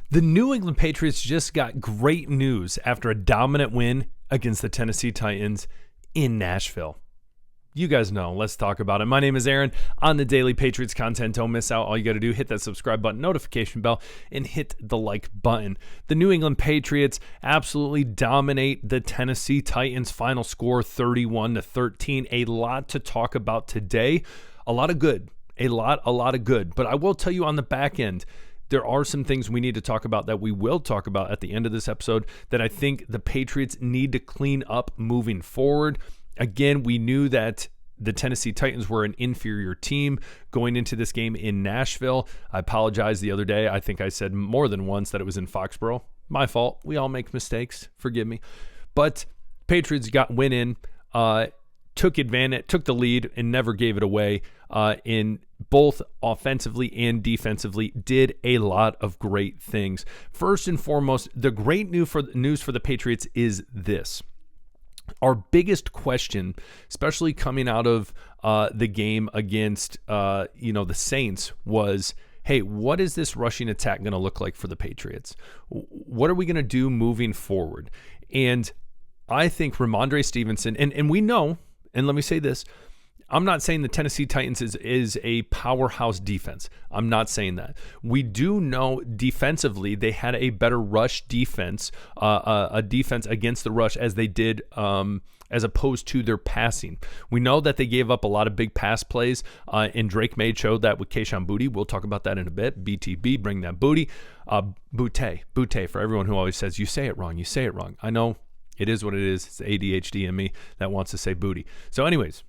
The New England Patriots just got great news after a dominant win against the Tennessee Titans in Nashville. You guys know. Let's talk about it. My name is Aaron. On the daily Patriots content, don't miss out. All you got to do, hit that subscribe button, notification bell, and hit the like button. The New England Patriots absolutely dominate the Tennessee Titans. Final score 31-13. A lot to talk about today. A lot of good. A lot of good. But I will tell you on the back end, there are some things we need to talk about that we will talk about at the end of this episode that I think the Patriots need to clean up moving forward. Again, we knew that the Tennessee Titans were an inferior team going into this game in Nashville. I apologize the other day. I think I said more than once that it was in Foxborough. My fault. We all make mistakes. Forgive me. But Patriots went in, took the lead, and never gave it away in both offensively and defensively, did a lot of great things. First and foremost, the great news for the Patriots is this. Our biggest question, especially coming out of the game against the Saints, was, hey, what is this rushing attack going to look like for the Patriots? What are we going to do moving forward? And I think Ramondre Stevenson, and we know, and let me say this, I'm not saying the Tennessee Titans is a powerhouse defense. I'm not saying that. We do know defensively they had a better rush defense, a defense against the rush as they did as opposed to their passing. We know that they gave up a lot of big pass plays, and Drake May showed that with Kayshon Boutte. We'll talk about that in a bit. BTB, bring that booty. Boutte, for everyone who always says, you say it wrong. I know it is what it is. It's ADHD in me that wants to say booty. So anyways,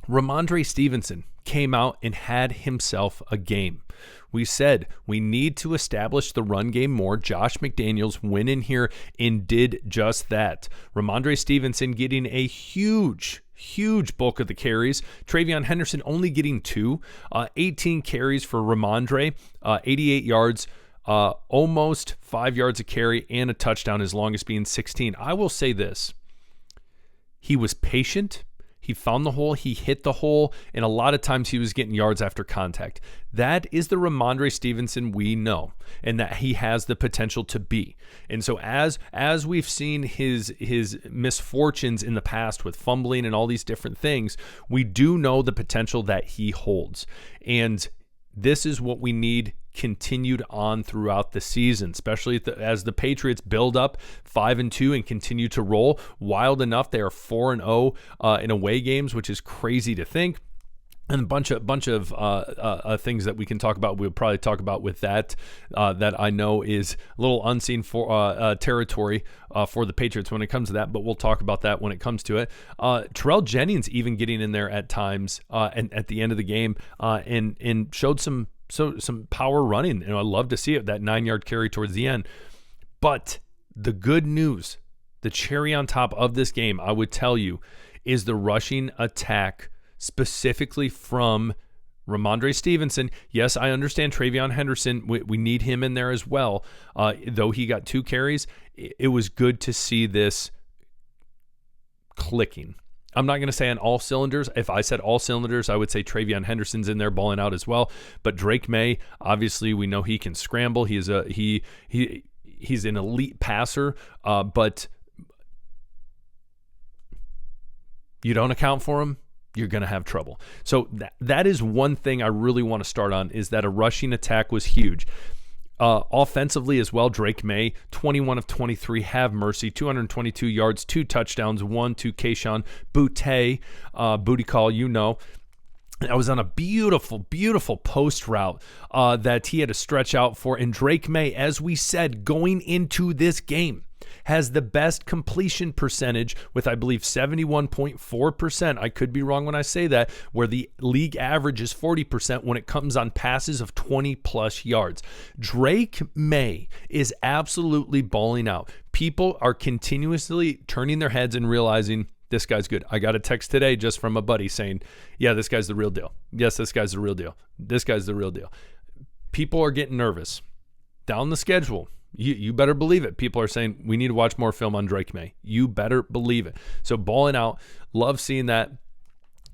Ramondre Stevenson came out and had himself a game. We said we need to establish the run game more. Josh McDaniels went in here and did just that. Ramondre Stevenson getting a huge bulk of the carries. TreVeyon Henderson only getting 2. 18 carries for Ramondre, 88 yards, almost 5 yards a carry, and a touchdown, his longest being 16. I will say this. He was patient. He found the hole, he hit the hole, and a lot of times he was getting yards after contact. That is the Ramondre Stevenson we know, and that he has the potential to be. And so as we've seen his misfortunes in the past with fumbling and all these different things, we do know the potential that he holds. And this is what we need continued on throughout the season, especially as the Patriots build up 5-2 and continue to roll. Wild enough, they are 4-0 in away games, which is crazy to think. And a bunch of things that we can talk about. We'll probably talk about with that I know is a little unseen for territory for the Patriots when it comes to that. But we'll talk about that when it comes to it. Terrell Jennings even getting in there at times and at the end of the game and showed some power running. And I love to see it, that 9-yard carry towards the end. But the good news, the cherry on top of this game, I would tell you, is the rushing attack, specifically from Ramondre Stevenson. Yes, I understand TreVeyon Henderson. We need him in there as well. Though he got 2 carries, it was good to see this clicking. I'm not going to say on all cylinders. If I said all cylinders, I would say TreVeyon Henderson's in there balling out as well. But Drake May, obviously, we know he can scramble. He's an elite passer, but you don't account for him, you're going to have trouble. So that is one thing I really want to start on, is that a rushing attack was huge. Offensively as well, Drake May, 21 of 23, have mercy, 222 yards, 2 touchdowns, 1 to Kayshon Boutte, booty call, you know. I was on a beautiful post route that he had to stretch out for. And Drake May, as we said, going into this game, has the best completion percentage with, I believe, 71.4%. I could be wrong when I say that, where the league average is 40% when it comes on passes of 20-plus yards. Drake May is absolutely balling out. People are continuously turning their heads and realizing this guy's good. I got a text today just from a buddy saying, yeah, this guy's the real deal. Yes, this guy's the real deal. This guy's the real deal. People are getting nervous. Down the schedule, you better believe it. People are saying, we need to watch more film on Drake May. You better believe it. So balling out. Love seeing that.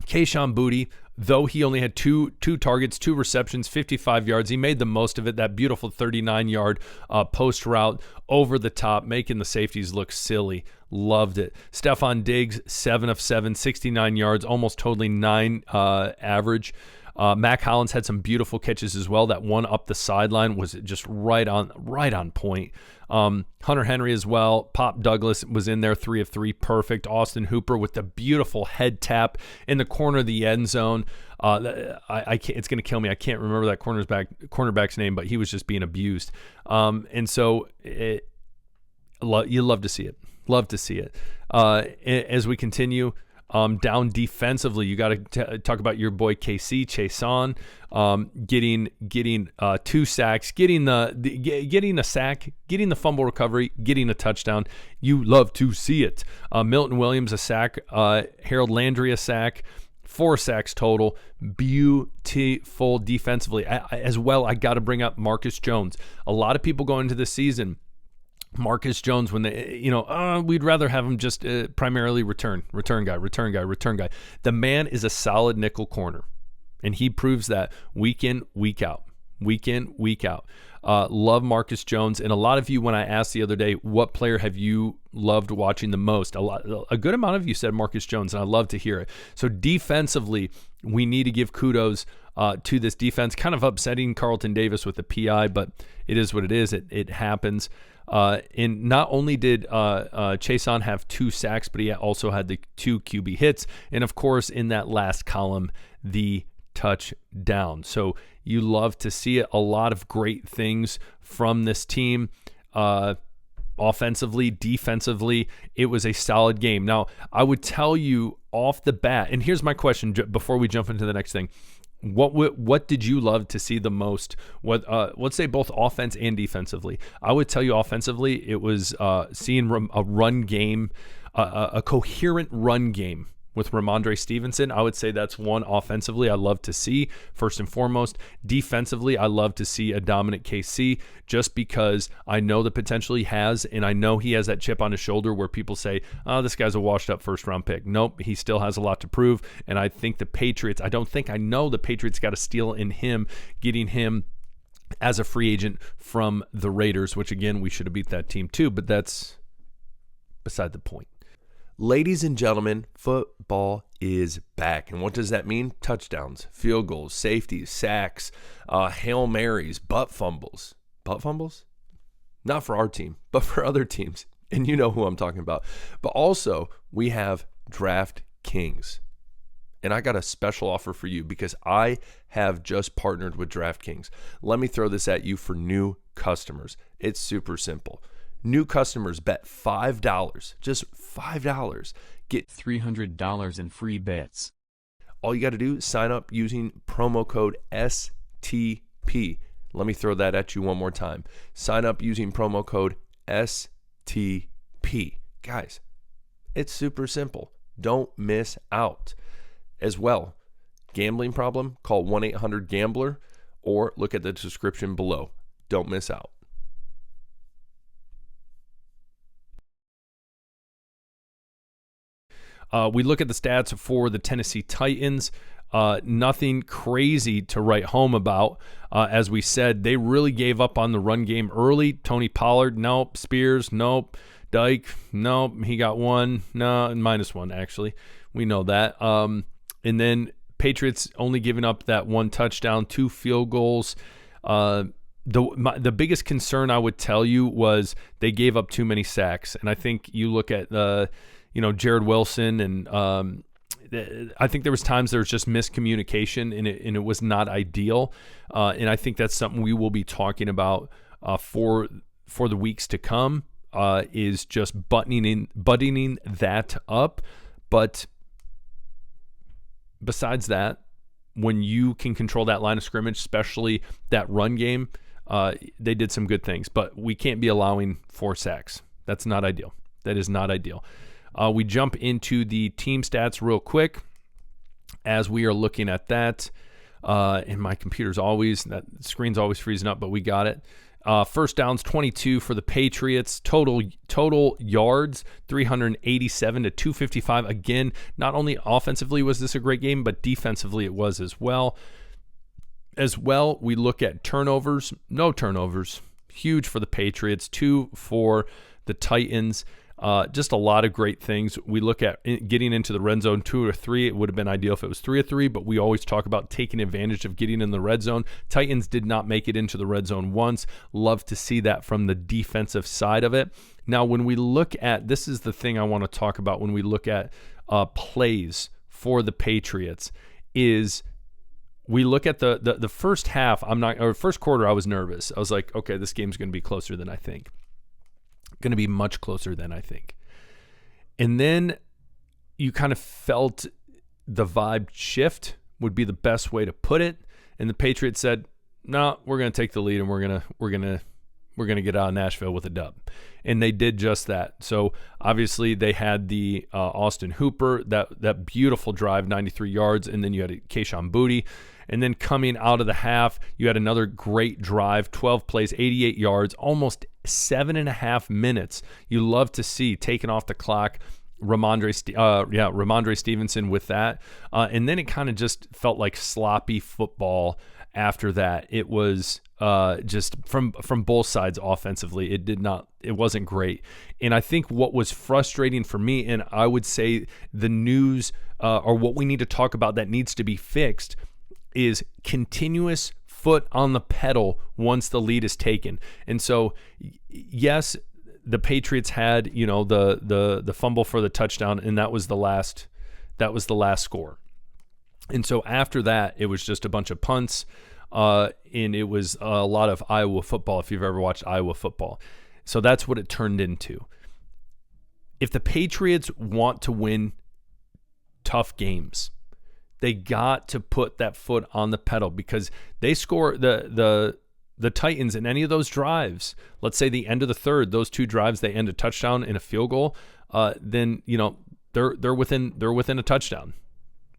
Kayshon Boutte, Though he only had two targets, 2 receptions, 55 yards, he made the most of it. That beautiful 39-yard post route over the top, making the safeties look silly. Loved it. Stephon Diggs, 7 of 7, 69 yards, almost totally 9 average. Mac Hollins had some beautiful catches as well. That one up the sideline was just right on point. Hunter Henry as well. Pop Douglas was in there, 3 of 3, perfect. Austin Hooper with the beautiful head tap in the corner of the end zone. I can't, it's going to kill me. I can't remember that cornerback's name, but he was just being abused. And so you love to see it. Love to see it. As we continue, down defensively, you got to talk about your boy KC Chason, getting 2 sacks, getting a sack, getting the fumble recovery, getting a touchdown. You love to see it. Milton Williams a sack, Harold Landry a sack, 4 sacks total. Beautiful defensively as well. I got to bring up Marcus Jones. A lot of people going into this season, Marcus Jones, when they, we'd rather have him just primarily return guy. The man is a solid nickel corner, and he proves that week in, week out. Love Marcus Jones, and a lot of you, when I asked the other day, what player have you loved watching the most? A good amount of you said Marcus Jones, and I love to hear it. So defensively, we need to give kudos to this defense. Kind of upsetting Carlton Davis with the PI, but it is what it is. It happens. And not only did Chason have 2 sacks, but he also had the 2 QB hits. And of course, in that last column, the touchdown. So you love to see it. A lot of great things from this team. Offensively, defensively, it was a solid game. Now, I would tell you off the bat, and here's my question before we jump into the next thing. What did you love to see the most? Let's say both offense and defensively. I would tell you offensively, it was seeing a run game, a coherent run game with Ramondre Stevenson. I would say that's one offensively I love to see, first and foremost. Defensively, I love to see a dominant KC just because I know the potential he has, and I know he has that chip on his shoulder where people say, oh, this guy's a washed-up first-round pick. Nope, he still has a lot to prove, and I think the Patriots, I know the Patriots got a steal in him, getting him as a free agent from the Raiders, which, again, we should have beat that team too, but that's beside the point. Ladies and gentlemen, football is back. And what does that mean? Touchdowns, field goals, safeties, sacks, Hail Marys, butt fumbles. Butt fumbles? Not for our team, but for other teams. And you know who I'm talking about. But also, we have DraftKings. And I got a special offer for you because I have just partnered with DraftKings. Let me throw this at you for new customers. It's super simple. New customers bet $5, just $5, get $300 in free bets. All you got to do is sign up using promo code STP. Let me throw that at you one more time. Sign up using promo code STP. Guys, it's super simple. Don't miss out. As well, gambling problem? Call 1-800-GAMBLER or look at the description below. Don't miss out. We look at the stats for the Tennessee Titans. Nothing crazy to write home about. As we said, they really gave up on the run game early. Tony Pollard, nope. Spears, nope. Dyke, nope. He got 1. No, -1, actually. We know that. And then Patriots only giving up that 1 touchdown, 2 field goals. The biggest concern I would tell you was they gave up too many sacks. And I think you look at Jared Wilson, and I think there was times there was just miscommunication, and it was not ideal. And I think that's something we will be talking about for the weeks to come, is just buttoning that up. But besides that, when you can control that line of scrimmage, especially that run game, they did some good things. But we can't be allowing 4 sacks. That's not ideal. That is not ideal. We jump into the team stats real quick as we are looking at that. And my computer's that screen's always freezing up, but we got it. First downs, 22 for the Patriots. Total yards, 387 to 255. Again, not only offensively was this a great game, but defensively it was as well. We look at turnovers. No turnovers. Huge for the Patriots. 2 for the Titans. Just a lot of great things. We look at getting into the red zone 2 or 3. It would have been ideal if it was 3 or 3, but we always talk about taking advantage of getting in the red zone. Titans did not make it into the red zone once. Love to see that from the defensive side of it. Now, when we look at, this is the thing I want to talk about when we look at plays for the Patriots, is we look at the first half. First quarter, I was nervous. I was like, okay, this game's going to be closer than I think. Going to be much closer than I think. And then you kind of felt the vibe shift would be the best way to put it. And the Patriots said, "No, we're going to take the lead and we're going to get out of Nashville with a dub." And they did just that. So obviously they had the Austin Hooper, that beautiful drive, 93 yards, and then you had Kayshon Boutte. And then coming out of the half, you had another great drive, 12 plays, 88 yards, almost 7.5 minutes. You love to see taken off the clock. Ramondre Stevenson with that. And then it kind of just felt like sloppy football after that. It was just from both sides offensively. It wasn't great. And I think what was frustrating for me, and I would say the news or what we need to talk about that needs to be fixed, is continuous foot on the pedal once the lead is taken. And so, yes, the Patriots had, the fumble for the touchdown, and that was the last score. And so after that, it was just a bunch of punts, and it was a lot of Iowa football, if you've ever watched Iowa football. So that's what it turned into. If the Patriots want to win tough games, they got to put that foot on the pedal, because they score the Titans in any of those drives. Let's say the end of the third, those 2 drives, they end a touchdown and a field goal. Then they're within a touchdown.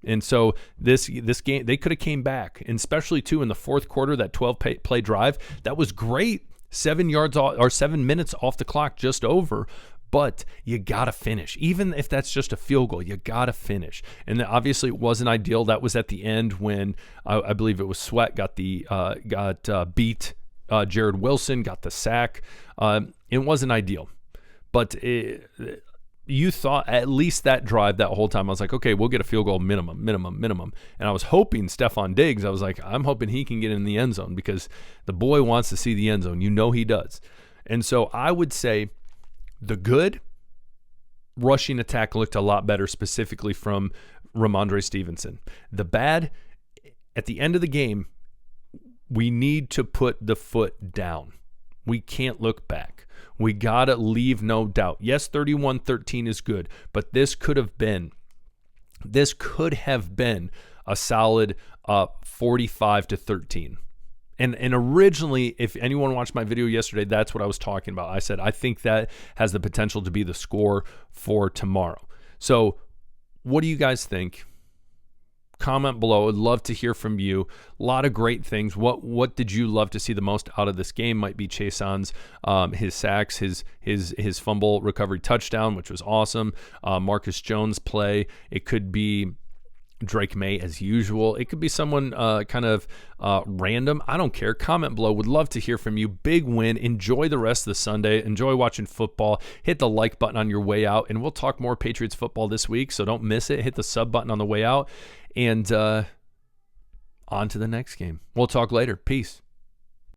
And so this game, they could have came back, and especially too in the fourth quarter, that 12 play drive, that was great. 7 minutes off the clock, just over. But you got to finish. Even if that's just a field goal, you got to finish. And obviously it wasn't ideal. That was at the end when I believe it was Sweat got beat. Jared Wilson got the sack. It wasn't ideal. But you thought at least that drive, that whole time, I was like, okay, we'll get a field goal minimum. And I was hoping Stephon Diggs, I'm hoping he can get in the end zone, because the boy wants to see the end zone. He does. And so I would say, the good rushing attack looked a lot better, specifically from Ramondre Stevenson. The bad, at the end of the game, we need to put the foot down. We can't look back. We got to leave no doubt. Yes, 31-13 is good, but this could have been a solid 45-13. And originally, if anyone watched my video yesterday, that's what I was talking about. I said, I think that has the potential to be the score for tomorrow. So what do you guys think? Comment below. I'd love to hear from you. A lot of great things. What did you love to see the most out of this game? Might be Chaison's his sacks, his fumble recovery touchdown, which was awesome. Marcus Jones' play. It could be Drake May as usual. It could be someone kind of random. I don't care. Comment below. Would love to hear from you. Big win. Enjoy the rest of the Sunday. Enjoy watching football. Hit the like button on your way out, and we'll talk more Patriots football this week, so don't miss it. Hit the sub button on the way out, and on to the next game. We'll talk later. Peace.